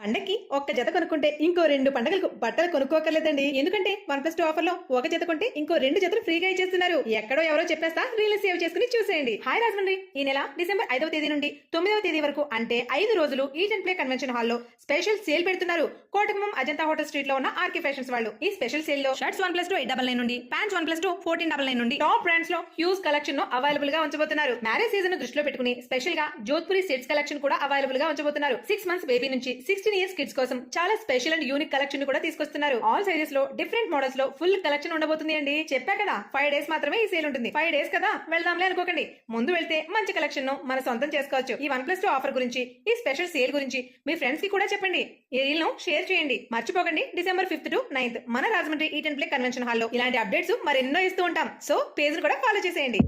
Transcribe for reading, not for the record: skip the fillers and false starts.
పండక్కి ఒక్క జత కొనుక్కుంటే ఇంకో 2 పండగలకు బట్టలు కొనుక్కోకర్లేదండి. ఎందుకంటే 1+2 ఆఫర్ లో ఒక జత కొంటే ఇంకో 2 జతలు ఫ్రీగా ఇచ్చేస్తున్నారు. ఎక్కడో ఎవరో చెప్పేస్తా రీల్ సేవ్ చేసుకుని చూసేయండి. హాయ్ రాజమండ్రి, ఈ నెల డిసెంబర్ 5వ తేదీ నుండి 9వ తేదీ వరకు అంటే 5 రోజులు eat and play convention hall లో స్పెషల్ సేల్ పెడుతున్నారు. కోటగుమ్మం అజంతా హోటల్ స్ట్రీట్ లో ఉన్న ఆర్కే ఫ్యాషన్స్ వాళ్ళు ఈ స్పెషల్ సేల్ లో షర్ట్స్ 1+2 899 నుండి, ప్యాంట్స్ 1+2 1499 నుండి టాప్ బ్రాండ్స్ లో హ్యూజ్ కలెక్షన్ ను అవైలబుల్ గా ఉంచబోతున్నారు. మ్యారేజ్ సీజన్ ను దృష్టిలో పెట్టుకుని స్పెషల్ గా జోధ్పురి సెట్స్ కలెక్షన్ కూడా అవైలబుల్ గా ఉంచబోతున్నారు. 6 మంత్స్ బేబీ నుంచి 16 ఇయర్స్ కిడ్స్ కోసం చాలా స్పెషల్ అండ్ యూనిక్ కలెక్షన్ కూడా తీసుకొస్తున్నారు. ఆల్ సైజెస్ లో డిఫరెంట్ మోడల్స్ లో ఫుల్ కలెక్షన్ ఉండబోతుంది అండి. చెప్పా కదా 5 డేస్ మాత్రమే ఈ సేల్ ఉంటుంది. 5 డేస్ కదా వెళ్దాంలే అనుకోకండి. ముందు వెళ్తే మంచి కలెక్షన్ ను మన సొంతం చేసుకోవచ్చు. ఈ 1+2 ఆఫర్ గురించి, ఈ స్పెషల్ సేల్ గురించి మీ ఫ్రెండ్స్ కి కూడా చెప్పండి. ఈ రీల్ ను షేర్ చేయండి. మర్చిపోకండి డిసెంబర్ 5th to 9th మన Rajahmundry eat and play convention hall లో ఇలాంటి అప్డేట్స్ మరెన్నో ఇస్తూ ఉంటాం. సో పేజ్ ను కూడా ఫాలో చేసేయండి.